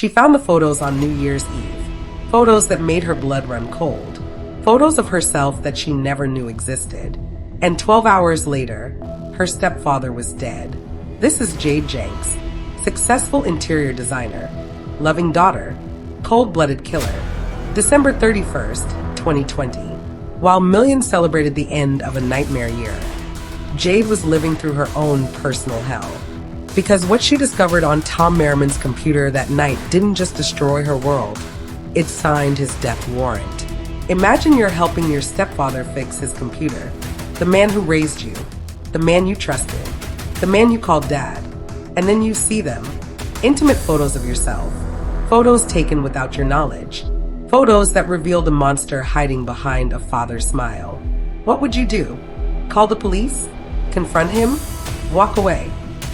She found the photos on New Year's Eve. Photos that made her blood run cold. Photos of herself that she never knew existed. And 12 hours later, her stepfather was dead. This is Jade Janks, successful interior designer, loving daughter, cold-blooded killer. December 31st, 2020. While millions celebrated the end of a nightmare year, Jade was living through her own personal hell. Because what she discovered on Tom Merriman's computer that night didn't just destroy her world, it signed his death warrant. Imagine you're helping your stepfather fix his computer, the man who raised you, the man you trusted, the man you called dad, and then you see them, intimate photos of yourself, photos taken without your knowledge, photos that reveal the monster hiding behind a father's smile. What would you do? Call the police? Confront him? Walk away?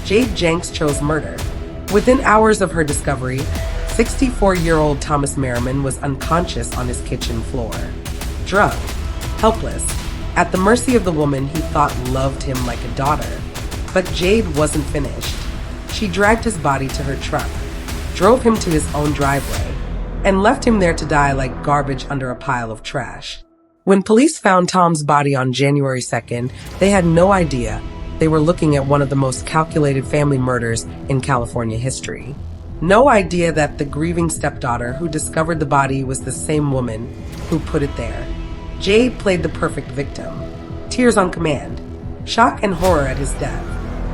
Jade Janks chose murder. Within hours of her discovery, 64-year-old Thomas Merriman was unconscious on his kitchen floor. Drugged, helpless, at the mercy of the woman he thought loved him like a daughter. But Jade wasn't finished. She dragged his body to her truck, drove him to his own driveway, and left him there to die like garbage under a pile of trash. When police found Tom's body on January 2nd, they had no idea they were looking at one of the most calculated family murders in California history. No idea that the grieving stepdaughter who discovered the body was the same woman who put it there. Jade played the perfect victim. Tears on command, shock and horror at his death.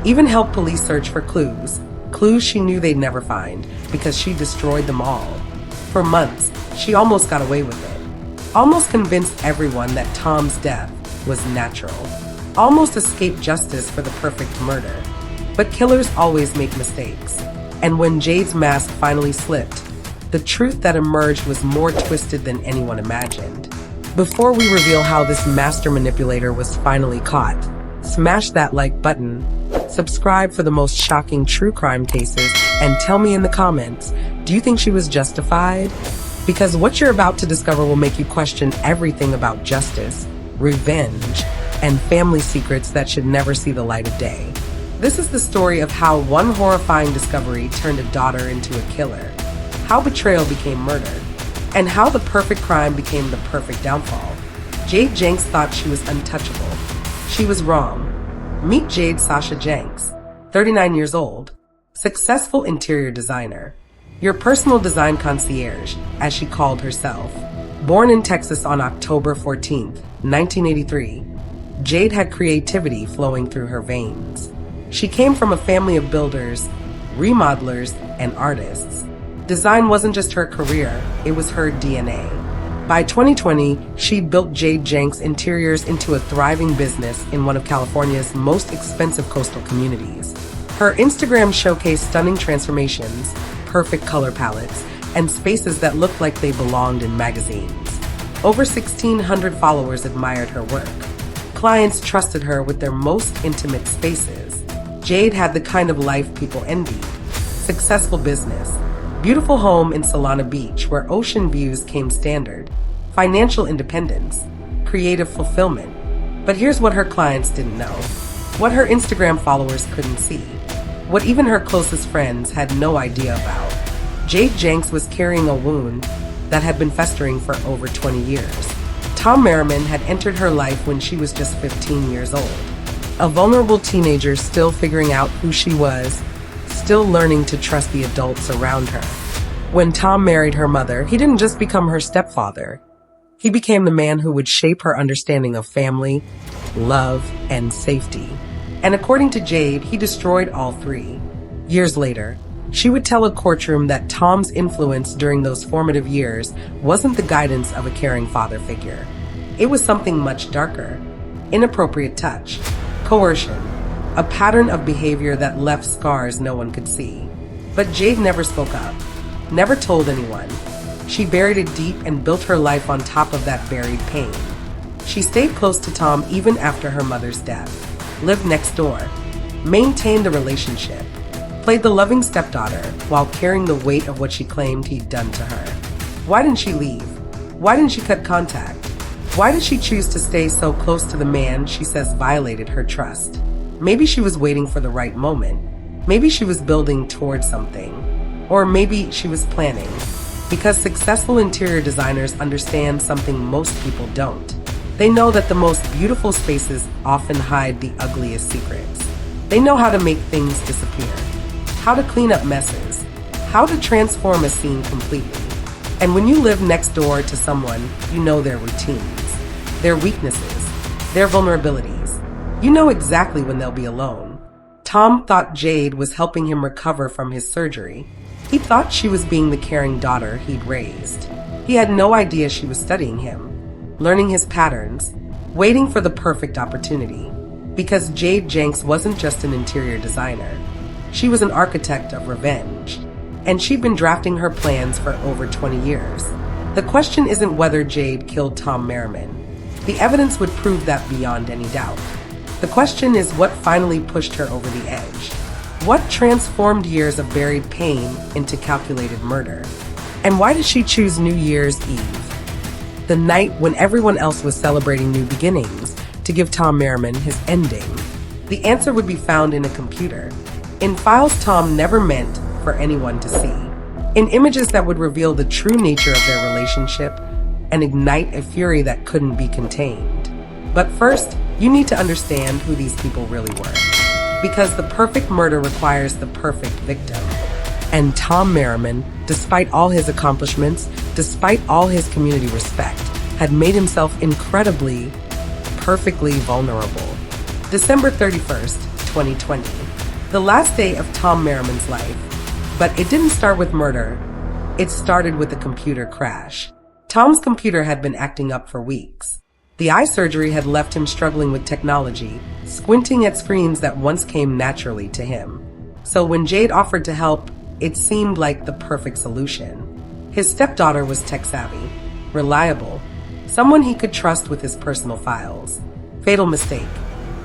Even helped police search for clues she knew they'd never find because she destroyed them all. For months, she almost got away with it. Almost convinced everyone that Tom's death was natural. Almost escaped justice for the perfect murder. But killers always make mistakes. And when Jade's mask finally slipped, the truth that emerged was more twisted than anyone imagined. Before we reveal how this master manipulator was finally caught, smash that like button, subscribe for the most shocking true crime cases, and tell me in the comments, do you think she was justified? Because what you're about to discover will make you question everything about justice, revenge, and family secrets that should never see the light of day. This is the story of how one horrifying discovery turned a daughter into a killer, how betrayal became murder, and how the perfect crime became the perfect downfall. Jade Janks thought she was untouchable. She was wrong. Meet Jade Sasha Janks, 39 years old, successful interior designer, your personal design concierge, as she called herself. Born in Texas on October 14th, 1983, Jade had creativity flowing through her veins. She came from a family of builders, remodelers, and artists. Design wasn't just her career, it was her DNA. By 2020, she built Jade Janks Interiors into a thriving business in one of California's most expensive coastal communities. Her Instagram showcased stunning transformations, perfect color palettes, and spaces that looked like they belonged in magazines. Over 1,600 followers admired her work. Clients trusted her with their most intimate spaces. Jade had the kind of life people envied. Successful business, beautiful home in Solana Beach where ocean views came standard, financial independence, creative fulfillment. But here's what her clients didn't know, what her Instagram followers couldn't see, what even her closest friends had no idea about. Jade Janks was carrying a wound that had been festering for over 20 years. Tom Merriman had entered her life when she was just 15 years old, a vulnerable teenager still figuring out who she was, still learning to trust the adults around her. When Tom married her mother, he didn't just become her stepfather. He became the man who would shape her understanding of family, love, and safety. And according to Jade, he destroyed all three. Years later, she would tell a courtroom that Tom's influence during those formative years wasn't the guidance of a caring father figure. It was something much darker. Inappropriate touch, coercion, a pattern of behavior that left scars no one could see. But Jade never spoke up, never told anyone. She buried it deep and built her life on top of that buried pain. She stayed close to Tom even after her mother's death, lived next door, maintained the relationship, played the loving stepdaughter while carrying the weight of what she claimed he'd done to her. Why didn't she leave? Why didn't she cut contact? Why did she choose to stay so close to the man she says violated her trust? Maybe she was waiting for the right moment. Maybe she was building towards something. Or maybe she was planning. Because successful interior designers understand something most people don't. They know that the most beautiful spaces often hide the ugliest secrets. They know how to make things disappear, how to clean up messes, how to transform a scene completely. And when you live next door to someone, you know their routines, their weaknesses, their vulnerabilities. You know exactly when they'll be alone. Tom thought Jade was helping him recover from his surgery. He thought she was being the caring daughter he'd raised. He had no idea she was studying him, learning his patterns, waiting for the perfect opportunity. Because Jade Janks wasn't just an interior designer. She was an architect of revenge. And she'd been drafting her plans for over 20 years. The question isn't whether Jade killed Tom Merriman. The evidence would prove that beyond any doubt. The question is what finally pushed her over the edge. What transformed years of buried pain into calculated murder? And why did she choose New Year's Eve, the night when everyone else was celebrating new beginnings, to give Tom Merriman his ending? The answer would be found in a computer, in files Tom never meant for anyone to see, in images that would reveal the true nature of their relationship and ignite a fury that couldn't be contained. But first, you need to understand who these people really were. Because the perfect murder requires the perfect victim. And Tom Merriman, despite all his accomplishments, despite all his community respect, had made himself incredibly, perfectly vulnerable. December 31st, 2020. The last day of Tom Merriman's life. But it didn't start with murder. It started with a computer crash. Tom's computer had been acting up for weeks. The eye surgery had left him struggling with technology, squinting at screens that once came naturally to him. So when Jade offered to help, it seemed like the perfect solution. His stepdaughter was tech-savvy, reliable, someone he could trust with his personal files. Fatal mistake,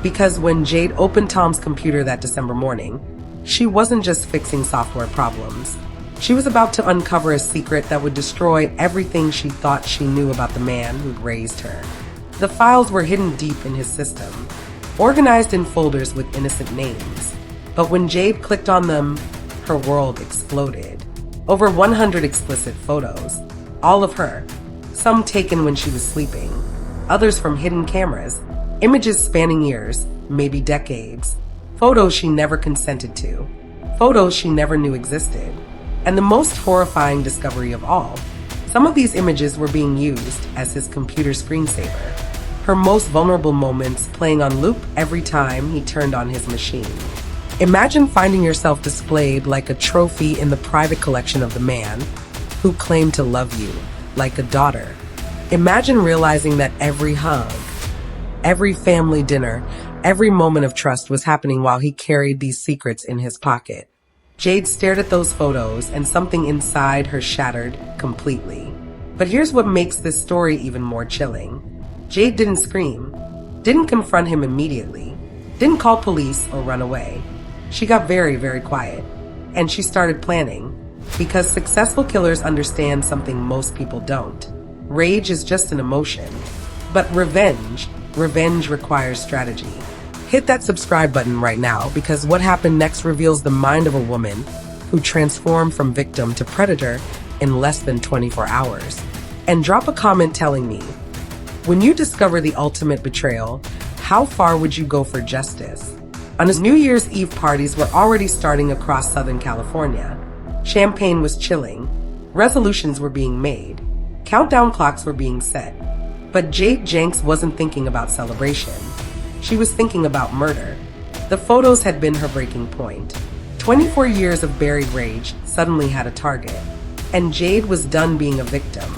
because when Jade opened Tom's computer that December morning, she wasn't just fixing software problems. She was about to uncover a secret that would destroy everything she thought she knew about the man who'd raised her. The files were hidden deep in his system, organized in folders with innocent names. But when Jade clicked on them, her world exploded. Over 100 explicit photos, all of her, some taken when she was sleeping, others from hidden cameras, images spanning years, maybe decades, photos she never consented to, photos she never knew existed. And the most horrifying discovery of all, some of these images were being used as his computer screensaver. Her most vulnerable moments playing on loop every time he turned on his machine. Imagine finding yourself displayed like a trophy in the private collection of the man who claimed to love you like a daughter. Imagine realizing that every hug, every family dinner, every moment of trust was happening while he carried these secrets in his pocket. Jade stared at those photos and something inside her shattered completely. But here's what makes this story even more chilling. Jade didn't scream, didn't confront him immediately, didn't call police or run away. She got very, very quiet, and she started planning. Because successful killers understand something most people don't. Rage is just an emotion. But revenge requires strategy. Hit that subscribe button right now, because what happened next reveals the mind of a woman who transformed from victim to predator in less than 24 hours. And drop a comment telling me, when you discover the ultimate betrayal, how far would you go for justice? On his New Year's Eve, parties were already starting across Southern California. Champagne was chilling. Resolutions were being made. Countdown clocks were being set. But Jade Janks wasn't thinking about celebration. She was thinking about murder. The photos had been her breaking point. 24 years of buried rage suddenly had a target. And Jade was done being a victim.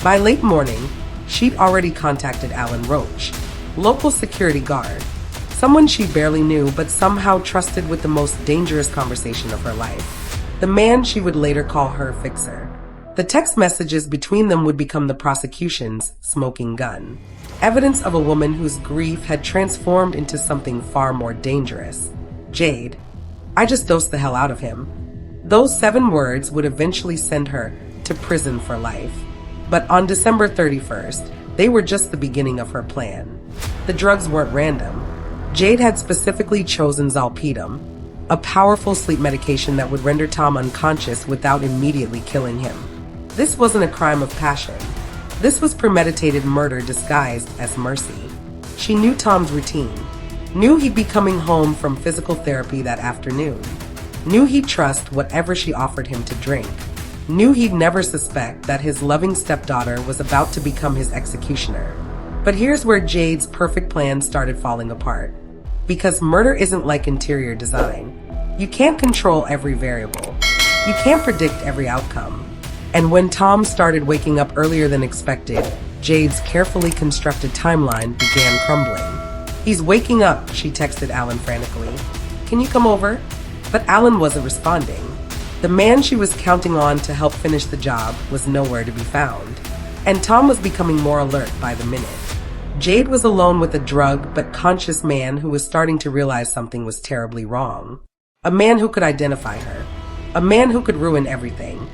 By late morning, she'd already contacted Alan Roach, local security guard, someone she barely knew but somehow trusted with the most dangerous conversation of her life, the man she would later call her fixer. The text messages between them would become the prosecution's smoking gun, evidence of a woman whose grief had transformed into something far more dangerous. Jade, I just dosed the hell out of him. Those 7 words would eventually send her to prison for life. But on December 31st, they were just the beginning of her plan. The drugs weren't random. Jade had specifically chosen zolpidem, a powerful sleep medication that would render Tom unconscious without immediately killing him. This wasn't a crime of passion. This was premeditated murder disguised as mercy. She knew Tom's routine, knew he'd be coming home from physical therapy that afternoon, knew he'd trust whatever she offered him to drink, knew he'd never suspect that his loving stepdaughter was about to become his executioner. But here's where Jade's perfect plan started falling apart. Because murder isn't like interior design. You can't control every variable. You can't predict every outcome. And when Tom started waking up earlier than expected, Jade's carefully constructed timeline began crumbling. "He's waking up," she texted Alan frantically. "Can you come over?" But Alan wasn't responding. The man she was counting on to help finish the job was nowhere to be found. And Tom was becoming more alert by the minute. Jade was alone with a drugged but conscious man who was starting to realize something was terribly wrong. A man who could identify her. A man who could ruin everything.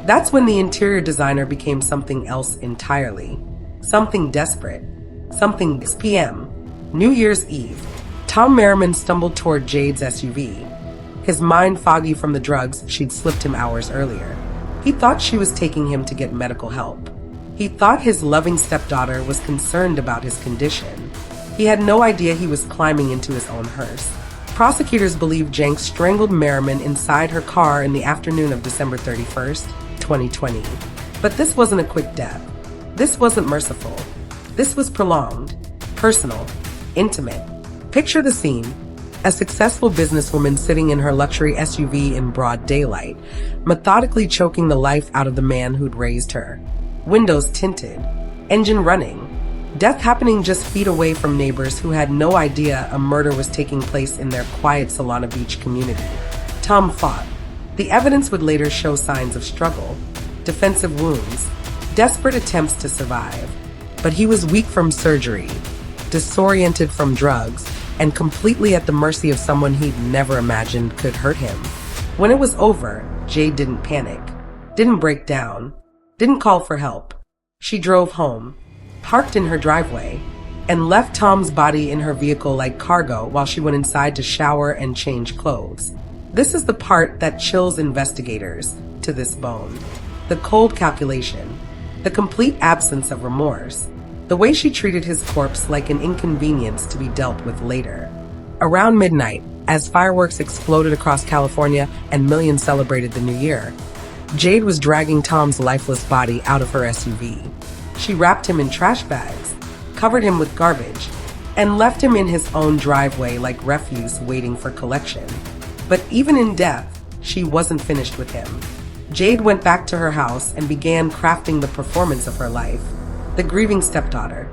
That's when the interior designer became something else entirely. Something desperate. Something 6 p.m. New Year's Eve. Tom Merriman stumbled toward Jade's SUV. His mind foggy from the drugs she'd slipped him hours earlier. He thought she was taking him to get medical help. He thought his loving stepdaughter was concerned about his condition. He had no idea he was climbing into his own hearse. Prosecutors believe Janks strangled Merriman inside her car in the afternoon of December 31st, 2020. But this wasn't a quick death. This wasn't merciful. This was prolonged, personal, intimate. Picture the scene. A successful businesswoman sitting in her luxury SUV in broad daylight, methodically choking the life out of the man who'd raised her. Windows tinted, engine running, death happening just feet away from neighbors who had no idea a murder was taking place in their quiet Solana Beach community. Tom fought. The evidence would later show signs of struggle, defensive wounds, desperate attempts to survive. But he was weak from surgery, disoriented from drugs, and completely at the mercy of someone he'd never imagined could hurt him. When it was over, Jade didn't panic, didn't break down, didn't call for help. She drove home, parked in her driveway, and left Tom's body in her vehicle like cargo while she went inside to shower and change clothes. This is the part that chills investigators to this bone. The cold calculation, the complete absence of remorse, the way she treated his corpse like an inconvenience to be dealt with later. Around midnight, as fireworks exploded across California and millions celebrated the new year, Jade was dragging Tom's lifeless body out of her SUV. She wrapped him in trash bags, covered him with garbage, and left him in his own driveway like refuse waiting for collection. But even in death, she wasn't finished with him. Jade went back to her house and began crafting the performance of her life. The grieving stepdaughter,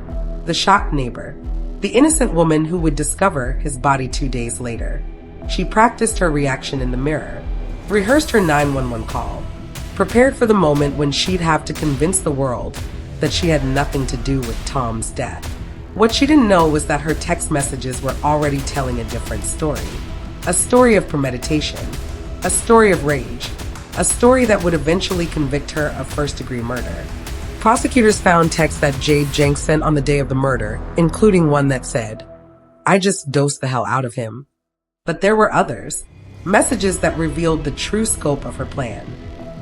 the shocked neighbor, the innocent woman who would discover his body 2 days later. She practiced her reaction in the mirror, rehearsed her 911 call, prepared for the moment when she'd have to convince the world that she had nothing to do with Tom's death. What she didn't know was that her text messages were already telling a different story. A story of premeditation, a story of rage, a story that would eventually convict her of first-degree murder. Prosecutors found texts that Jade Janks sent on the day of the murder, including one that said, "I just dosed the hell out of him." But there were others, messages that revealed the true scope of her plan.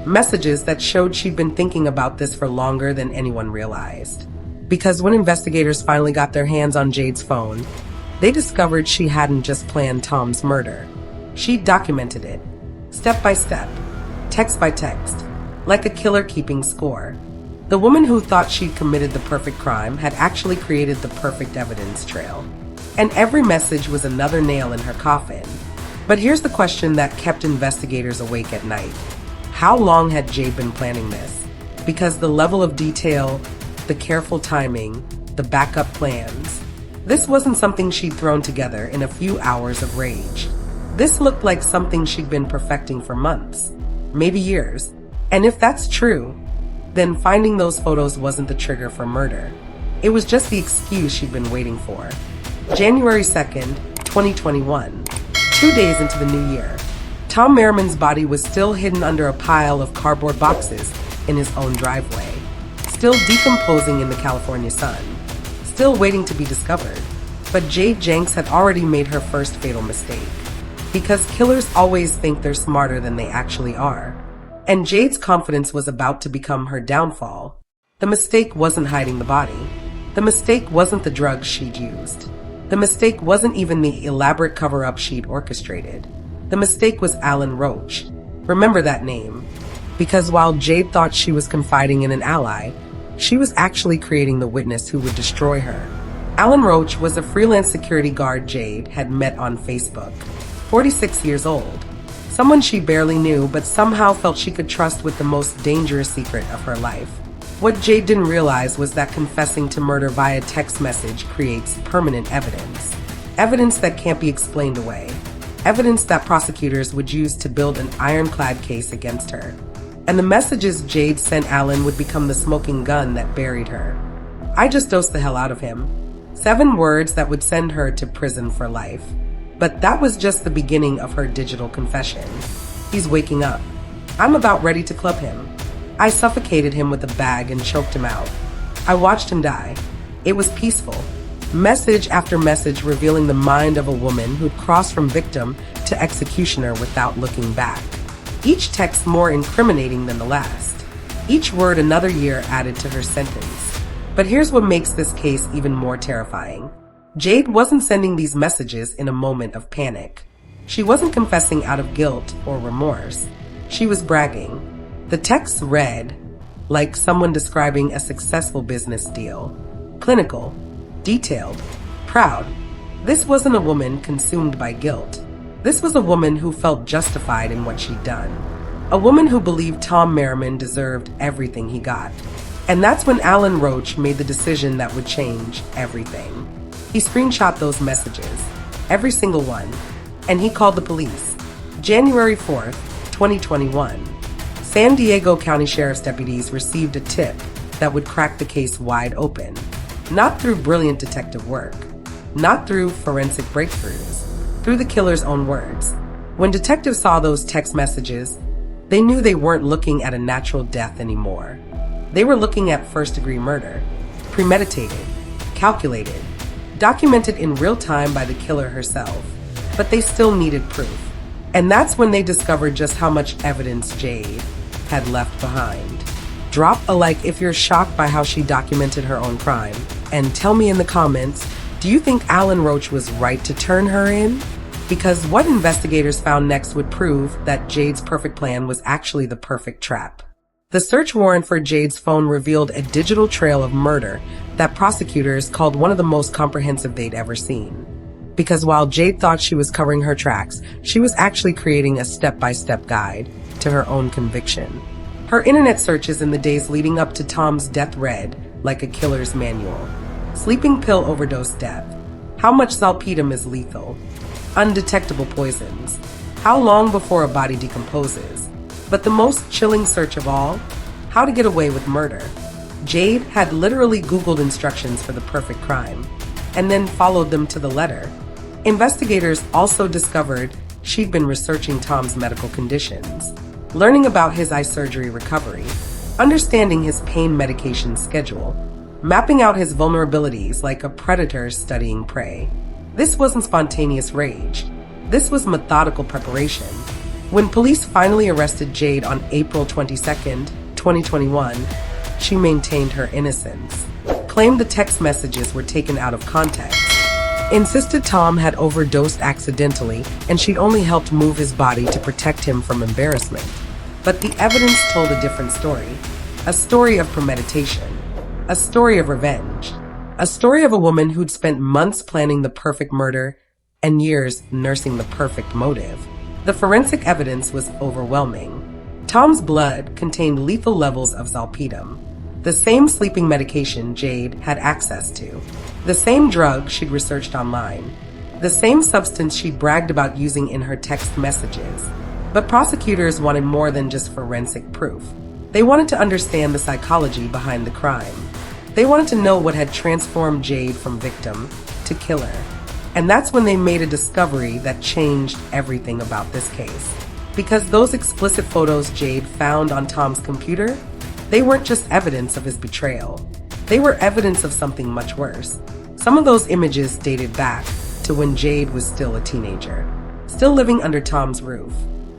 Messages that showed she'd been thinking about this for longer than anyone realized. Because when investigators finally got their hands on Jade's phone, they discovered she hadn't just planned Tom's murder. She'd documented it, step by step, text by text, like a killer keeping score. The woman who thought she'd committed the perfect crime had actually created the perfect evidence trail. And every message was another nail in her coffin. But here's the question that kept investigators awake at night. How long had Jade been planning this? Because the level of detail, the careful timing, the backup plans, this wasn't something she'd thrown together in a few hours of rage. This looked like something she'd been perfecting for months, maybe years. And if that's true, then finding those photos wasn't the trigger for murder. It was just the excuse she'd been waiting for. January 2nd, 2021, 2 days into the new year, Tom Merriman's body was still hidden under a pile of cardboard boxes in his own driveway, still decomposing in the California sun, still waiting to be discovered. But Jade Janks had already made her first fatal mistake. Because killers always think they're smarter than they actually are. And Jade's confidence was about to become her downfall. The mistake wasn't hiding the body. The mistake wasn't the drugs she'd used. The mistake wasn't even the elaborate cover-up she'd orchestrated. The mistake was Alan Roach. Remember that name. Because while Jade thought she was confiding in an ally, she was actually creating the witness who would destroy her. Alan Roach was a freelance security guard Jade had met on Facebook. 46 years old. Someone she barely knew, but somehow felt she could trust with the most dangerous secret of her life. What Jade didn't realize was that confessing to murder via text message creates permanent evidence. Evidence that can't be explained away. Evidence that prosecutors would use to build an ironclad case against her. And the messages Jade sent Alan would become the smoking gun that buried her. I just dosed the hell out of him. 7 words that would send her to prison for life. But that was just the beginning of her digital confession. He's waking up. I'm about ready to club him. I suffocated him with a bag and choked him out. I watched him die. It was peaceful. Message after message revealing the mind of a woman who'd crossed from victim to executioner without looking back. Each text more incriminating than the last. Each word another year added to her sentence. But here's what makes this case even more terrifying. Jade wasn't sending these messages in a moment of panic. She wasn't confessing out of guilt or remorse. She was bragging. The texts read like someone describing a successful business deal. Clinical, detailed, proud. This wasn't a woman consumed by guilt. This was a woman who felt justified in what she'd done. A woman who believed Tom Merriman deserved everything he got. And that's when Alan Roach made the decision that would change everything. He screenshot those messages, every single one, and he called the police. January 4th, 2021. San Diego County Sheriff's deputies received a tip that would crack the case wide open. Not through brilliant detective work, not through forensic breakthroughs, through the killer's own words. When detectives saw those text messages, they knew they weren't looking at a natural death anymore. They were looking at first-degree murder, premeditated, calculated, documented in real time by the killer herself. But they still needed proof. And that's when they discovered just how much evidence Jade had left behind. Drop a like if you're shocked by how she documented her own crime. And tell me in the comments, do you think Alan Roach was right to turn her in? Because what investigators found next would prove that Jade's perfect plan was actually the perfect trap. The search warrant for Jade's phone revealed a digital trail of murder that prosecutors called one of the most comprehensive they'd ever seen. Because while Jade thought she was covering her tracks, she was actually creating a step-by-step guide to her own conviction. Her internet searches in the days leading up to Tom's death read like a killer's manual. Sleeping pill overdose death. How much zolpidem is lethal? Undetectable poisons. How long before a body decomposes? But the most chilling search of all, how to get away with murder. Jade had literally Googled instructions for the perfect crime, and then followed them to the letter. Investigators also discovered she'd been researching Tom's medical conditions, learning about his eye surgery recovery, understanding his pain medication schedule, mapping out his vulnerabilities like a predator studying prey. This wasn't spontaneous rage. This was methodical preparation. When police finally arrested Jade on April 22nd, 2021, she maintained her innocence, claimed the text messages were taken out of context, insisted Tom had overdosed accidentally and she'd only helped move his body to protect him from embarrassment. But the evidence told a different story. A story of premeditation. A story of revenge. A story of a woman who'd spent months planning the perfect murder and years nursing the perfect motive. The forensic evidence was overwhelming. Tom's blood contained lethal levels of zolpidem, the same sleeping medication Jade had access to, the same drug she'd researched online, the same substance she'd bragged about using in her text messages. But prosecutors wanted more than just forensic proof. They wanted to understand the psychology behind the crime. They wanted to know what had transformed Jade from victim to killer. And that's when they made a discovery that changed everything about this case. Because those explicit photos Jade found on Tom's computer, they weren't just evidence of his betrayal. They were evidence of something much worse. Some of those images dated back to when Jade was still a teenager. still living under Tom's roof,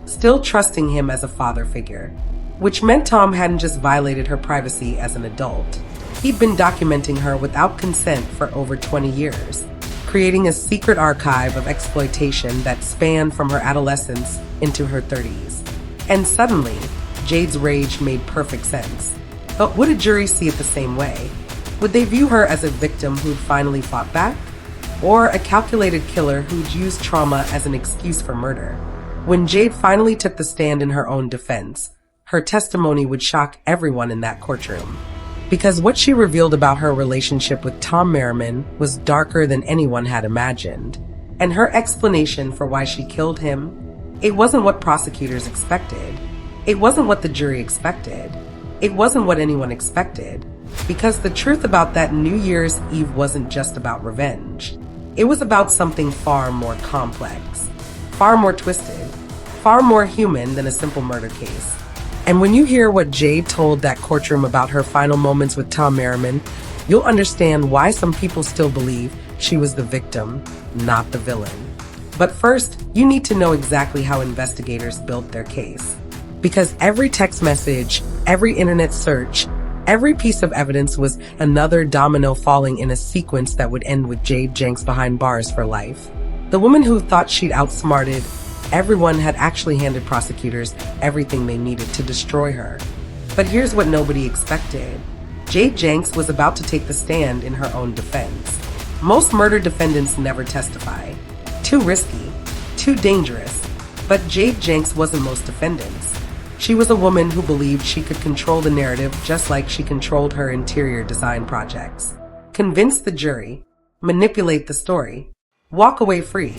still trusting him as a father figure, which meant Tom hadn't just violated her privacy as an adult. He'd been documenting her without consent for over 20 years, creating a secret archive of exploitation that spanned from her adolescence into her 30s. And suddenly, Jade's rage made perfect sense. But would a jury see it the same way? Would they view her as a victim who'd finally fought back? Or a calculated killer who'd used trauma as an excuse for murder? When Jade finally took the stand in her own defense, her testimony would shock everyone in that courtroom. Because what she revealed about her relationship with Tom Merriman was darker than anyone had imagined. And her explanation for why she killed him, it wasn't what prosecutors expected. It wasn't what the jury expected. It wasn't what anyone expected. Because the truth about that New Year's Eve wasn't just about revenge. It was about something far more complex, far more twisted, far more human than a simple murder case. And when you hear what Jade told that courtroom about her final moments with Tom Merriman, you'll understand why some people still believe she was the victim, not the villain. But first, you need to know exactly how investigators built their case. Because every text message, every internet search, every piece of evidence was another domino falling in a sequence that would end with Jade Janks behind bars for life. The woman who thought she'd outsmarted everyone had actually handed prosecutors everything they needed to destroy her. But here's what nobody expected. Jade Janks was about to take the stand in her own defense. Most murder defendants never testify. Too risky, too dangerous. But Jade Janks wasn't most defendants. She was a woman who believed she could control the narrative just like she controlled her interior design projects. Convince the jury, manipulate the story, walk away free.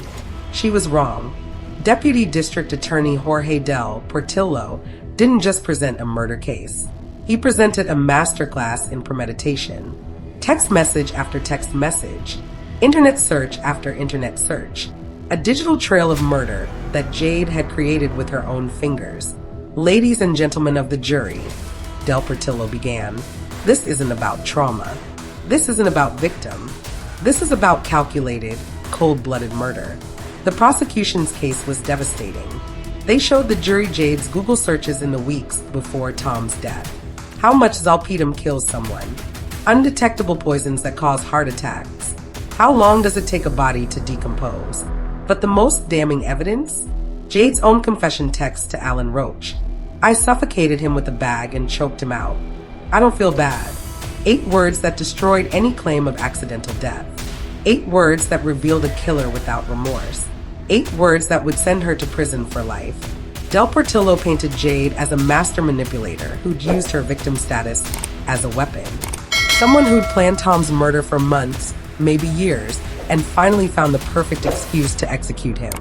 She was wrong. Deputy District Attorney Jorge Del Portillo didn't just present a murder case. He presented a masterclass in premeditation. Text message after text message, internet search after internet search, a digital trail of murder that Jade had created with her own fingers. Ladies and gentlemen of the jury, Del Portillo began, this isn't about trauma. This isn't about victim. This is about calculated, cold-blooded murder. The prosecution's case was devastating. They showed the jury Jade's Google searches in the weeks before Tom's death. How much zolpidem kills someone? Undetectable poisons that cause heart attacks. How long does it take a body to decompose? But the most damning evidence? Jade's own confession text to Alan Roach. I suffocated him with a bag and choked him out. I don't feel bad. 8 words that destroyed any claim of accidental death. 8 words that revealed a killer without remorse. 8 words that would send her to prison for life. Del Portillo painted Jade as a master manipulator who'd used her victim status as a weapon. Someone who'd planned Tom's murder for months, maybe years, and finally found the perfect excuse to execute him.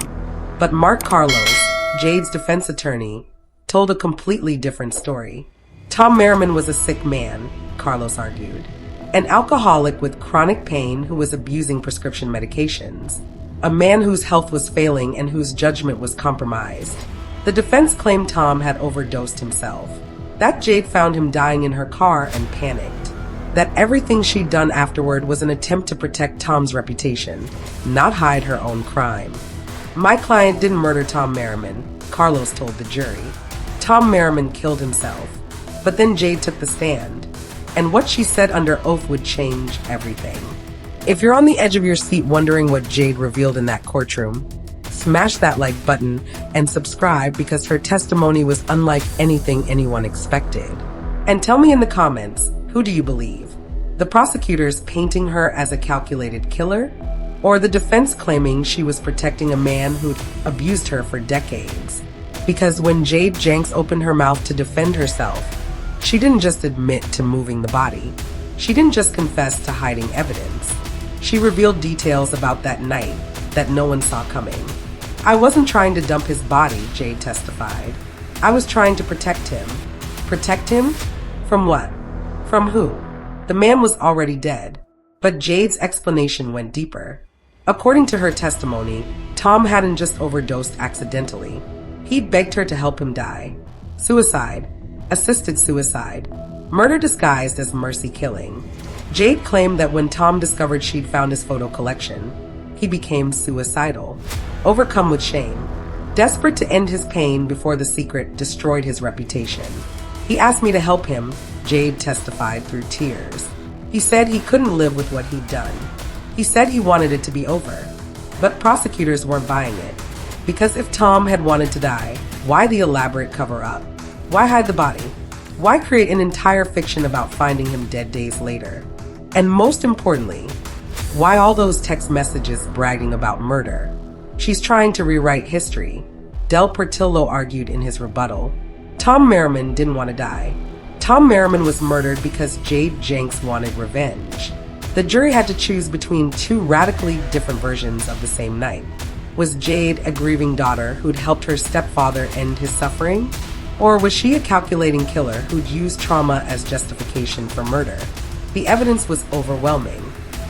But Mark Carlos, Jade's defense attorney, told a completely different story. Tom Merriman was a sick man, Carlos argued. An alcoholic with chronic pain who was abusing prescription medications. A man whose health was failing and whose judgment was compromised. The defense claimed Tom had overdosed himself. That Jade found him dying in her car and panicked. That everything she'd done afterward was an attempt to protect Tom's reputation, not hide her own crime. My client didn't murder Tom Merriman, Carlos told the jury. Tom Merriman killed himself. But then Jade took the stand, and what she said under oath would change everything. If you're on the edge of your seat wondering what Jade revealed in that courtroom, smash that like button and subscribe because her testimony was unlike anything anyone expected. And tell me in the comments, who do you believe? The prosecutors painting her as a calculated killer? Or the defense claiming she was protecting a man who'd abused her for decades? Because when Jade Janks opened her mouth to defend herself, she didn't just admit to moving the body. She didn't just confess to hiding evidence. She revealed details about that night that no one saw coming. I wasn't trying to dump his body, Jade testified. I was trying to protect him. Protect him? From what? From who? The man was already dead. But Jade's explanation went deeper. According to her testimony, Tom hadn't just overdosed accidentally. He'd begged her to help him die. Suicide. Assisted suicide. Murder disguised as mercy killing. Jade claimed that when Tom discovered she'd found his photo collection, he became suicidal. overcome with shame, desperate to end his pain before the secret destroyed his reputation. He asked me to help him, Jade testified through tears. He said he couldn't live with what he'd done. He said he wanted it to be over. But prosecutors weren't buying it. Because if Tom had wanted to die, why the elaborate cover-up? Why hide the body? Why create an entire fiction about finding him dead days later? And most importantly, why all those text messages bragging about murder? She's trying to rewrite history, Del Portillo argued in his rebuttal. Tom Merriman didn't want to die. Tom Merriman was murdered because Jade Janks wanted revenge. The jury had to choose between two radically different versions of the same night. Was Jade a grieving daughter who'd helped her stepfather end his suffering? Or was she a calculating killer who'd used trauma as justification for murder? The evidence was overwhelming.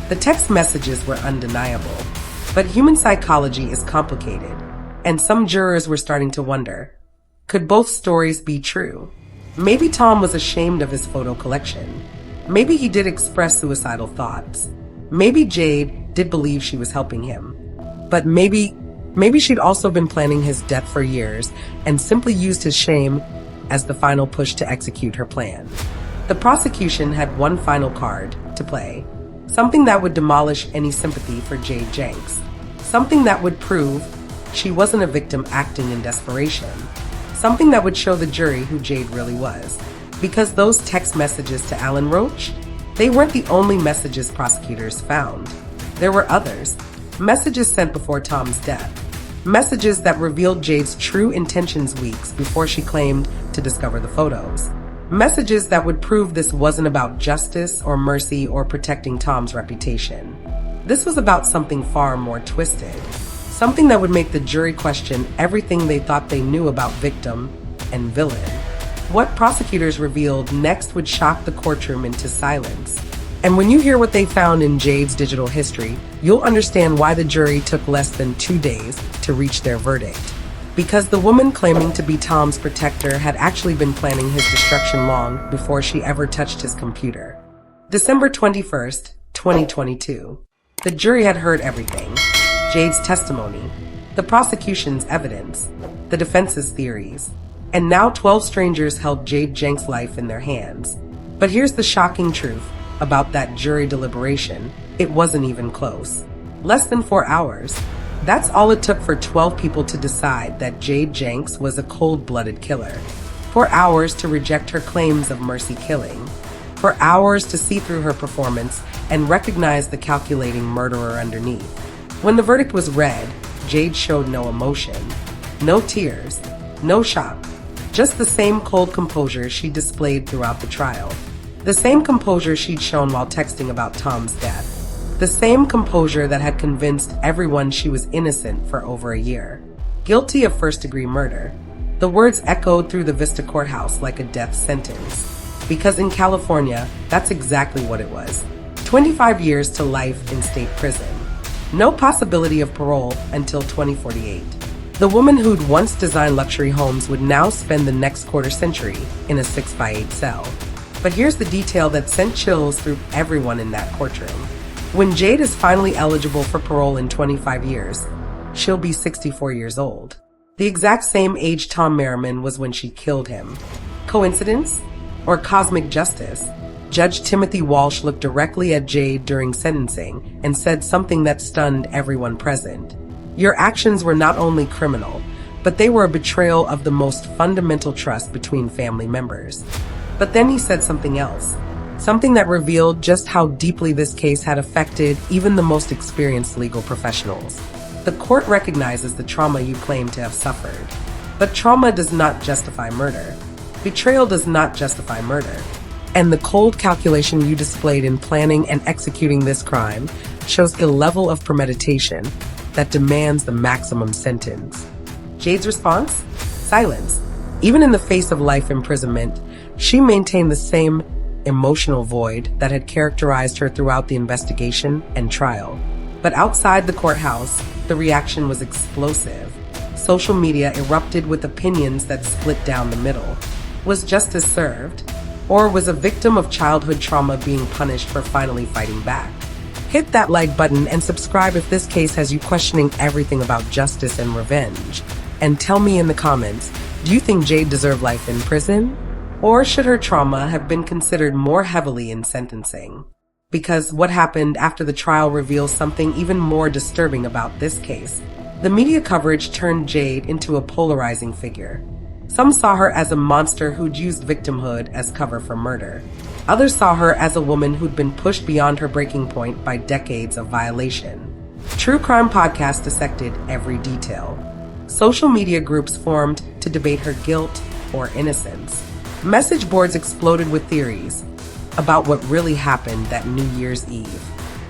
The text messages were undeniable. But human psychology is complicated, and some jurors were starting to wonder, could both stories be true? Maybe Tom was ashamed of his photo collection. Maybe he did express suicidal thoughts. Maybe Jade did believe she was helping him. But maybe she'd also been planning his death for years and simply used his shame as the final push to execute her plan. The prosecution had one final card to play, something that would demolish any sympathy for Jade Janks, something that would prove she wasn't a victim acting in desperation, something that would show the jury who Jade really was. Because those text messages to Alan Roach, they weren't the only messages prosecutors found. There were others. Messages sent before Tom's death. Messages that revealed Jade's true intentions weeks before she claimed to discover the photos. Messages that would prove this wasn't about justice or mercy or protecting Tom's reputation. This was about something far more twisted. Something that would make the jury question everything they thought they knew about victim and villain. What prosecutors revealed next would shock the courtroom into silence. And when you hear what they found in Jade's digital history, you'll understand why the jury took less than 2 days to reach their verdict. Because the woman claiming to be Tom's protector had actually been planning his destruction long before she ever touched his computer. December 21st, 2022. The jury had heard everything. Jade's testimony, the prosecution's evidence, the defense's theories. And now 12 strangers held Jade Janks' life in their hands. But here's the shocking truth about that jury deliberation. It wasn't even close. Less than 4 hours. That's all it took for 12 people to decide that Jade Janks was a cold-blooded killer. 4 hours to reject her claims of mercy killing. 4 hours to see through her performance and recognize the calculating murderer underneath. When the verdict was read, Jade showed no emotion, no tears, no shock. Just the same cold composure she displayed throughout the trial. The same composure she'd shown while texting about Tom's death. The same composure that had convinced everyone she was innocent for over a year. Guilty of first-degree murder. The words echoed through the Vista courthouse like a death sentence. Because in California, that's exactly what it was. 25 years to life in state prison. No possibility of parole until 2048. The woman who'd once designed luxury homes would now spend the next quarter century in a 6x8 cell. But here's the detail that sent chills through everyone in that courtroom. When Jade is finally eligible for parole in 25 years, she'll be 64 years old. The exact same age Tom Merriman was when she killed him. Coincidence? Or cosmic justice? Judge Timothy Walsh looked directly at Jade during sentencing and said something that stunned everyone present. Your actions were not only criminal, but they were a betrayal of the most fundamental trust between family members. But then he said something else, something that revealed just how deeply this case had affected even the most experienced legal professionals. The court recognizes the trauma you claim to have suffered, but trauma does not justify murder. Betrayal does not justify murder. And the cold calculation you displayed in planning and executing this crime shows a level of premeditation that demands the maximum sentence. Jade's response? Silence. Even in the face of life imprisonment, she maintained the same emotional void that had characterized her throughout the investigation and trial. But outside the courthouse, the reaction was explosive. Social media erupted with opinions that split down the middle. Was justice served? Or was a victim of childhood trauma being punished for finally fighting back? Hit that like button and subscribe if this case has you questioning everything about justice and revenge. And tell me in the comments, do you think Jade deserved life in prison? Or should her trauma have been considered more heavily in sentencing? Because what happened after the trial reveals something even more disturbing about this case. The media coverage turned Jade into a polarizing figure. Some saw her as a monster who'd used victimhood as cover for murder. Others saw her as a woman who'd been pushed beyond her breaking point by decades of violation. True Crime Podcast dissected every detail. Social media groups formed to debate her guilt or innocence. Message boards exploded with theories about what really happened that New Year's Eve.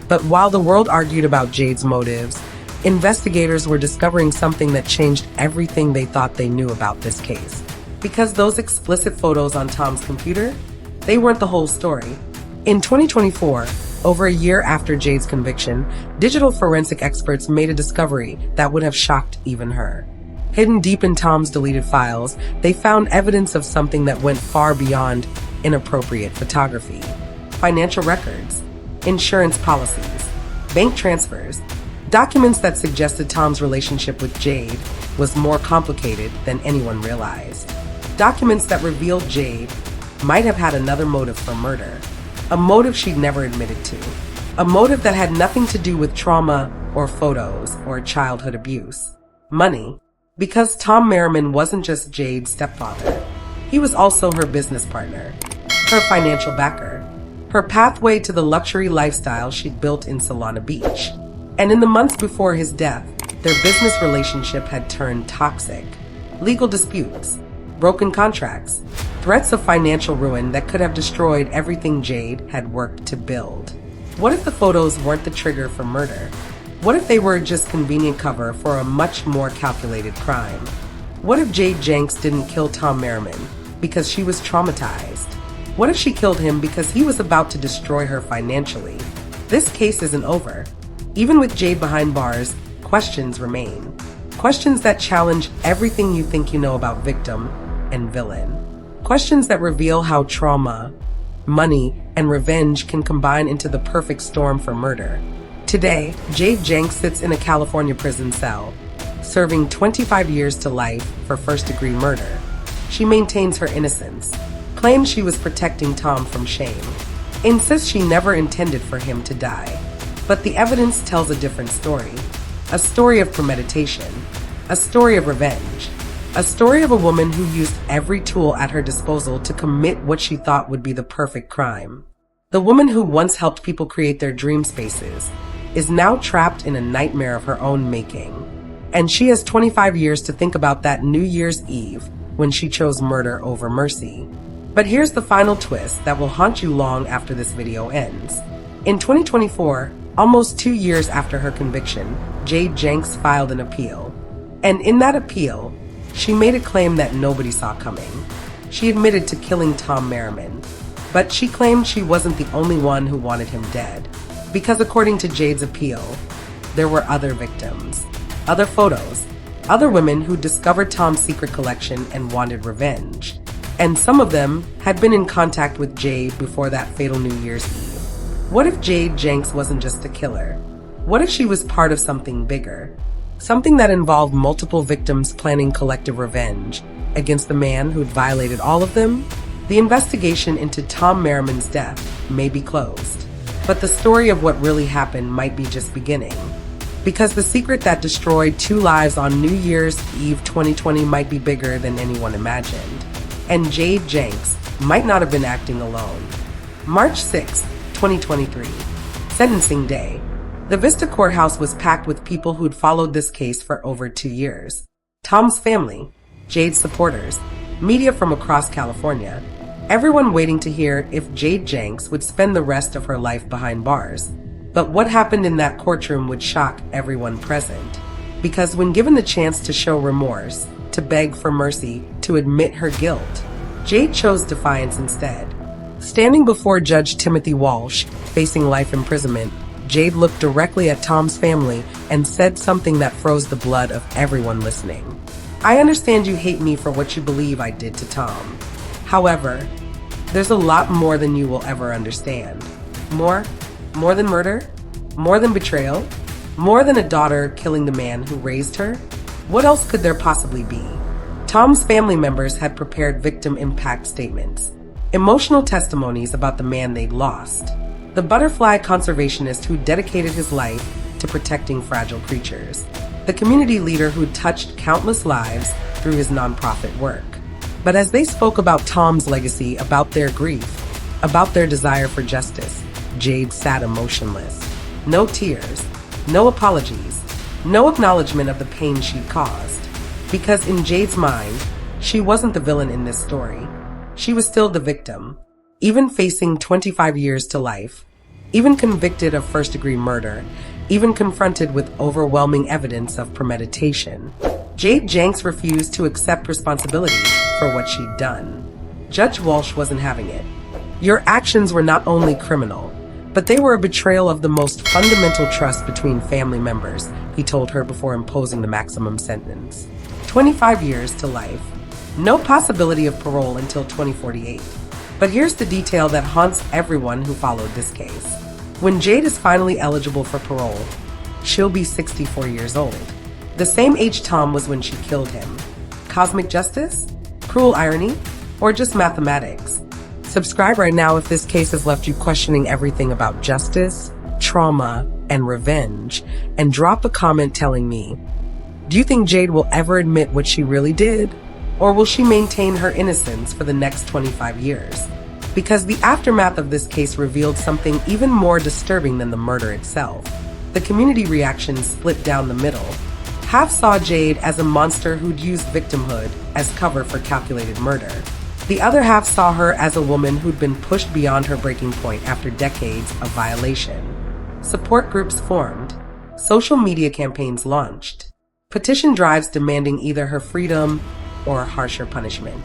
But while the world argued about Jade's motives, investigators were discovering something that changed everything they thought they knew about this case. Because those explicit photos on Tom's computer, they weren't the whole story. In 2024, over a year after Jade's conviction, digital forensic experts made a discovery that would have shocked even her. Hidden deep in Tom's deleted files, they found evidence of something that went far beyond inappropriate photography. Financial records, insurance policies, bank transfers, documents that suggested Tom's relationship with Jade was more complicated than anyone realized. Documents that revealed Jade might have had another motive for murder, a motive she'd never admitted to, a motive that had nothing to do with trauma or photos or childhood abuse. Money, because Tom Merriman wasn't just Jade's stepfather. He was also her business partner, her financial backer, her pathway to the luxury lifestyle she'd built in Solana Beach. And in the months before his death, their business relationship had turned toxic. Legal disputes, broken contracts, threats of financial ruin that could have destroyed everything Jade had worked to build. What if the photos weren't the trigger for murder? What if they were just convenient cover for a much more calculated crime? What if Jade Janks didn't kill Tom Merriman because she was traumatized? What if she killed him because he was about to destroy her financially? This case isn't over. Even with Jade behind bars, questions remain. Questions that challenge everything you think you know about victim and villain. Questions that reveal how trauma, money, and revenge can combine into the perfect storm for murder. Today, Jade Janks sits in a California prison cell, serving 25 years to life for first-degree murder. She maintains her innocence, claims she was protecting Tom from shame, insists she never intended for him to die. But the evidence tells a different story. A story of premeditation, a story of revenge, a story of a woman who used every tool at her disposal to commit what she thought would be the perfect crime. The woman who once helped people create their dream spaces is now trapped in a nightmare of her own making. And she has 25 years to think about that New Year's Eve when she chose murder over mercy. But here's the final twist that will haunt you long after this video ends. In 2024, almost 2 years after her conviction, Jade Janks filed an appeal. And in that appeal, she made a claim that nobody saw coming. She admitted to killing Tom Merriman, but she claimed she wasn't the only one who wanted him dead. Because according to Jade's appeal, there were other victims, other photos, other women who discovered Tom's secret collection and wanted revenge. And some of them had been in contact with Jade before that fatal New Year's Eve. What if Jade Janks wasn't just a killer? What if she was part of something bigger? Something that involved multiple victims planning collective revenge against the man who'd violated all of them? The investigation into Tom Merriman's death may be closed, but the story of what really happened might be just beginning. Because the secret that destroyed 2 lives on New Year's Eve 2020 might be bigger than anyone imagined. And Jade Janks might not have been acting alone. March 6, 2023, sentencing day. The Vista courthouse was packed with people who'd followed this case for over 2 years. Tom's family, Jade's supporters, media from across California, everyone waiting to hear if Jade Janks would spend the rest of her life behind bars. But what happened in that courtroom would shock everyone present. Because when given the chance to show remorse, to beg for mercy, to admit her guilt, Jade chose defiance instead. Standing before Judge Timothy Walsh, facing life imprisonment, Jade looked directly at Tom's family and said something that froze the blood of everyone listening. "I understand you hate me for what you believe I did to Tom. However, there's a lot more than you will ever understand. More than murder? More than betrayal? More than a daughter killing the man who raised her? What else could there possibly be? Tom's family members had prepared victim impact statements, emotional testimonies about the man they'd lost, the butterfly conservationist who dedicated his life to protecting fragile creatures, the community leader who touched countless lives through his nonprofit work. But as they spoke about Tom's legacy, about their grief, about their desire for justice, Jade sat emotionless. No tears, no apologies, no acknowledgement of the pain she'd caused. Because in Jade's mind, she wasn't the villain in this story. She was still the victim, even facing 25 years to life, even convicted of first-degree murder, even confronted with overwhelming evidence of premeditation. Jade Janks refused to accept responsibility for what she'd done. Judge Walsh wasn't having it. Your actions were not only criminal, but they were a betrayal of the most fundamental trust between family members, he told her before imposing the maximum sentence. 25 years to life. No possibility of parole until 2048. But here's the detail that haunts everyone who followed this case. When Jade is finally eligible for parole, she'll be 64 years old. The same age Tom was when she killed him. Cosmic justice? Cruel irony? Or just mathematics? Subscribe right now if this case has left you questioning everything about justice, trauma, and revenge. And drop a comment telling me, do you think Jade will ever admit what she really did? Or will she maintain her innocence for the next 25 years? Because the aftermath of this case revealed something even more disturbing than the murder itself. The community reaction split down the middle. Half saw Jade as a monster who'd used victimhood as cover for calculated murder. The other half saw her as a woman who'd been pushed beyond her breaking point after decades of violation. Support groups formed. Social media campaigns launched. Petition drives demanding either her freedom or harsher punishment.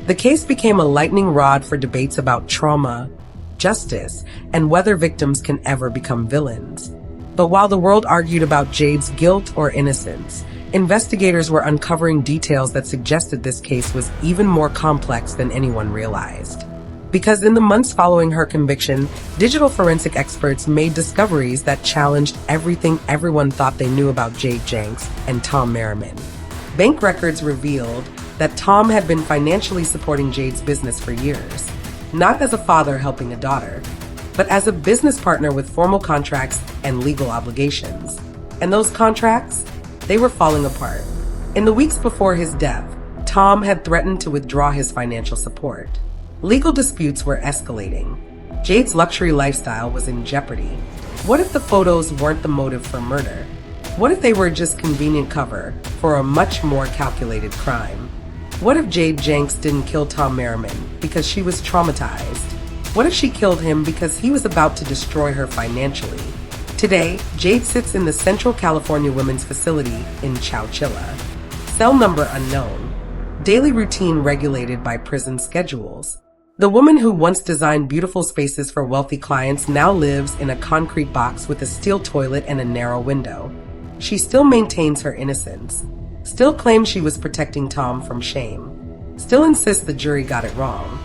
The case became a lightning rod for debates about trauma, justice, and whether victims can ever become villains. But while the world argued about Jade's guilt or innocence, investigators were uncovering details that suggested this case was even more complex than anyone realized. Because in the months following her conviction, digital forensic experts made discoveries that challenged everything everyone thought they knew about Jade Janks and Tom Merriman. Bank records revealed that Tom had been financially supporting Jade's business for years, not as a father helping a daughter, but as a business partner with formal contracts and legal obligations. And those contracts, they were falling apart. In the weeks before his death, Tom had threatened to withdraw his financial support. Legal disputes were escalating. Jade's luxury lifestyle was in jeopardy. What if the photos weren't the motive for murder? What if they were just convenient cover for a much more calculated crime? What if Jade Janks didn't kill Tom Merriman because she was traumatized? What if she killed him because he was about to destroy her financially? Today, Jade sits in the Central California Women's Facility in Chowchilla. Cell number unknown. Daily routine regulated by prison schedules. The woman who once designed beautiful spaces for wealthy clients now lives in a concrete box with a steel toilet and a narrow window. She still maintains her innocence, still claims she was protecting Tom from shame, still insists the jury got it wrong.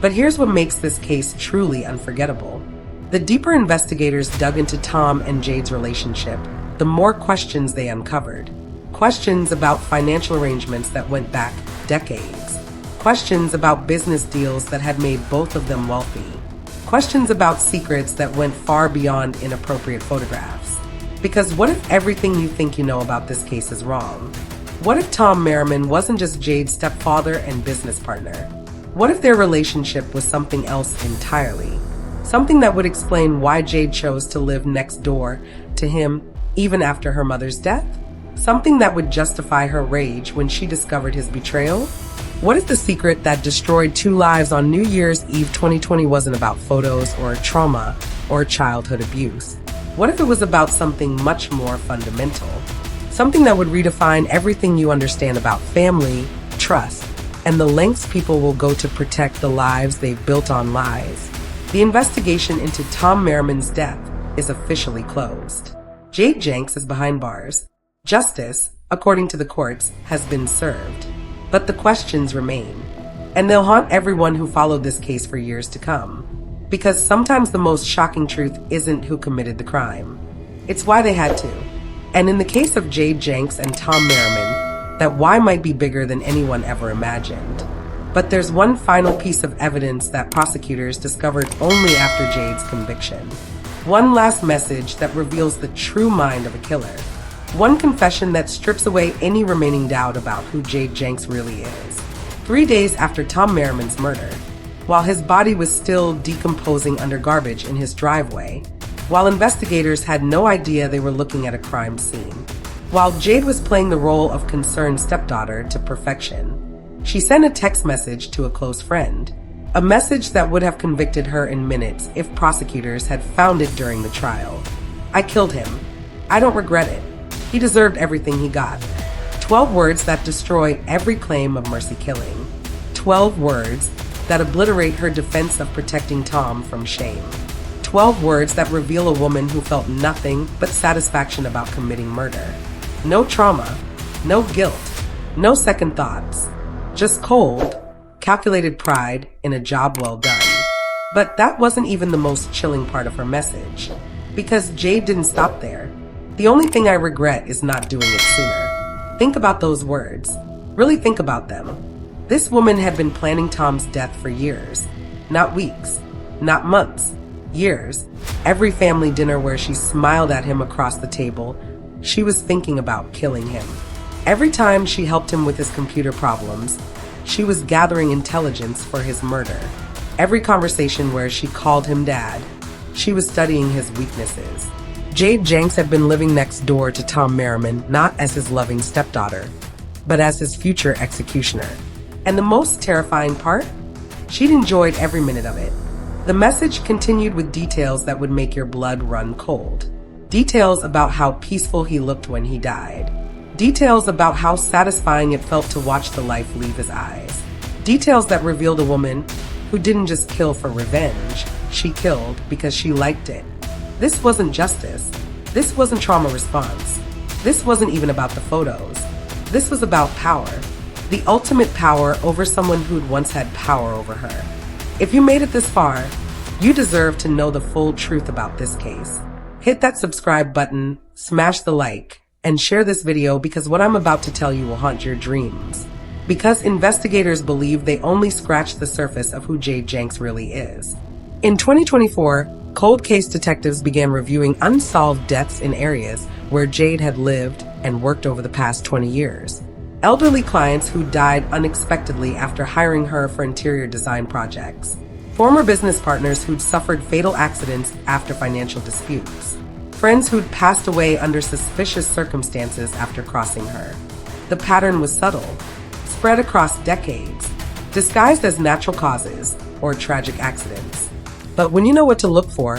But here's what makes this case truly unforgettable. The deeper investigators dug into Tom and Jade's relationship, the more questions they uncovered. Questions about financial arrangements that went back decades. Questions about business deals that had made both of them wealthy. Questions about secrets that went far beyond inappropriate photographs. Because what if everything you think you know about this case is wrong? What if Tom Merriman wasn't just Jade's stepfather and business partner? What if their relationship was something else entirely? Something that would explain why Jade chose to live next door to him even after her mother's death? Something that would justify her rage when she discovered his betrayal? What if the secret that destroyed 2 lives on New Year's Eve 2020 wasn't about photos or trauma or childhood abuse? What if it was about something much more fundamental? Something that would redefine everything you understand about family, trust, and the lengths people will go to protect the lives they've built on lies. The investigation into Tom Merriman's death is officially closed. Jade Janks is behind bars. Justice, according to the courts, has been served. But the questions remain, and they'll haunt everyone who followed this case for years to come. Because sometimes the most shocking truth isn't who committed the crime. It's why they had to. And in the case of Jade Janks and Tom Merriman, that why might be bigger than anyone ever imagined. But there's one final piece of evidence that prosecutors discovered only after Jade's conviction. One last message that reveals the true mind of a killer. One confession that strips away any remaining doubt about who Jade Janks really is. 3 days after Tom Merriman's murder, while his body was still decomposing under garbage in his driveway, while investigators had no idea they were looking at a crime scene, while Jade was playing the role of concerned stepdaughter to perfection, she sent a text message to a close friend. A message that would have convicted her in minutes if prosecutors had found it during the trial. I killed him. I don't regret it. He deserved everything he got. 12 words that destroy every claim of mercy killing. 12 words that obliterate her defense of protecting Tom from shame. 12 words that reveal a woman who felt nothing but satisfaction about committing murder. No trauma, no guilt, no second thoughts. Just cold, calculated pride in a job well done. But that wasn't even the most chilling part of her message, because Jade didn't stop there. The only thing I regret is not doing it sooner. Think about those words. Really think about them. This woman had been planning Tom's death for years. Not weeks, not months, years. Every family dinner where she smiled at him across the table, she was thinking about killing him. Every time she helped him with his computer problems, she was gathering intelligence for his murder. Every conversation where she called him dad, she was studying his weaknesses. Jade Janks had been living next door to Tom Merriman, not as his loving stepdaughter, but as his future executioner. And the most terrifying part? She'd enjoyed every minute of it. The message continued with details that would make your blood run cold. Details about how peaceful he looked when he died. Details about how satisfying it felt to watch the life leave his eyes. Details that revealed a woman who didn't just kill for revenge, she killed because she liked it. This wasn't justice. This wasn't trauma response. This wasn't even about the photos. This was about power. The ultimate power over someone who'd once had power over her. If you made it this far, you deserve to know the full truth about this case. Hit that subscribe button, smash the like, and share this video because what I'm about to tell you will haunt your dreams. Because investigators believe they only scratched the surface of who Jade Janks really is. In 2024, cold case detectives began reviewing unsolved deaths in areas where Jade had lived and worked over the past 20 years. Elderly clients who died unexpectedly after hiring her for interior design projects. Former business partners who'd suffered fatal accidents after financial disputes. Friends who'd passed away under suspicious circumstances after crossing her. The pattern was subtle, spread across decades, disguised as natural causes or tragic accidents. But when you know what to look for,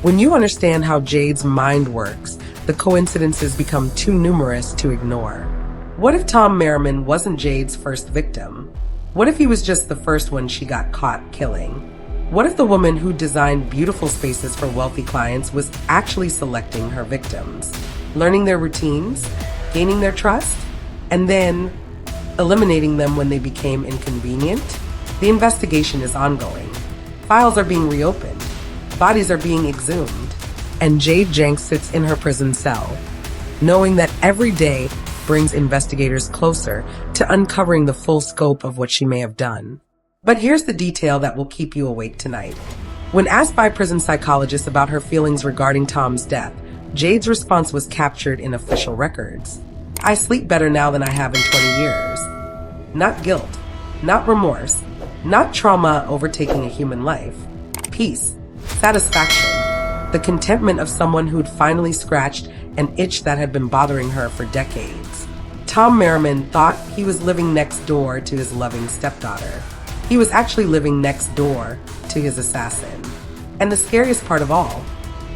when you understand how Jade's mind works, the coincidences become too numerous to ignore. What if Tom Merriman wasn't Jade's first victim? What if he was just the first one she got caught killing? What if the woman who designed beautiful spaces for wealthy clients was actually selecting her victims, learning their routines, gaining their trust, and then eliminating them when they became inconvenient? The investigation is ongoing. Files are being reopened. Bodies are being exhumed. And Jade Janks sits in her prison cell, knowing that every day brings investigators closer to uncovering the full scope of what she may have done. But here's the detail that will keep you awake tonight. When asked by prison psychologists about her feelings regarding Tom's death, Jade's response was captured in official records. I sleep better now than I have in 20 years. Not guilt, not remorse, not trauma overtaking a human life. Peace, satisfaction, the contentment of someone who'd finally scratched an itch that had been bothering her for decades. Tom Merriman thought he was living next door to his loving stepdaughter. He was actually living next door to his assassin. And the scariest part of all,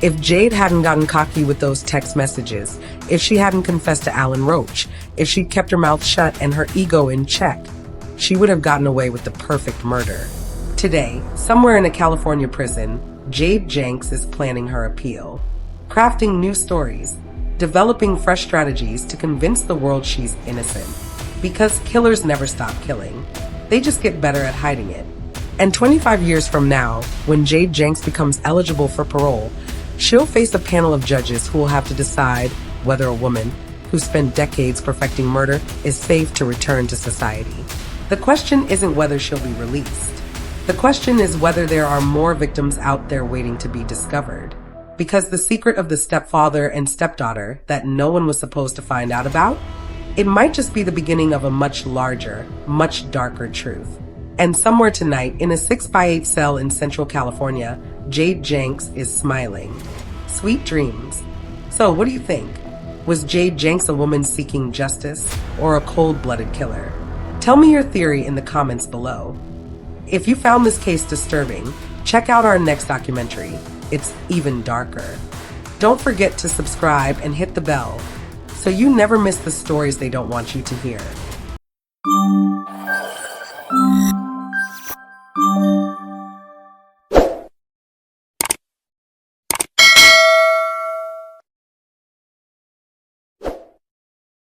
if Jade hadn't gotten cocky with those text messages, if she hadn't confessed to Alan Roach, if she'd kept her mouth shut and her ego in check, she would have gotten away with the perfect murder. Today, somewhere in a California prison, Jade Janks is planning her appeal, crafting new stories, developing fresh strategies to convince the world she's innocent. Because killers never stop killing. They just get better at hiding it. And 25 years from now, when Jade Janks becomes eligible for parole, She'll face a panel of judges who will have to decide whether a woman who spent decades perfecting murder is safe to return to society. The question isn't whether she'll be released. The question is whether there are more victims out there waiting to be discovered. Because the secret of the stepfather and stepdaughter that no one was supposed to find out about, it might just be the beginning of a much larger, much darker truth. And somewhere tonight, in a 6x8 cell in Central California, Jade Janks is smiling. Sweet dreams. So, what do you think? Was Jade Janks a woman seeking justice or a cold-blooded killer? Tell me your theory in the comments below. If you found this case disturbing, check out our next documentary. It's even darker. Don't forget to subscribe and hit the bell so you never miss the stories they don't want you to hear.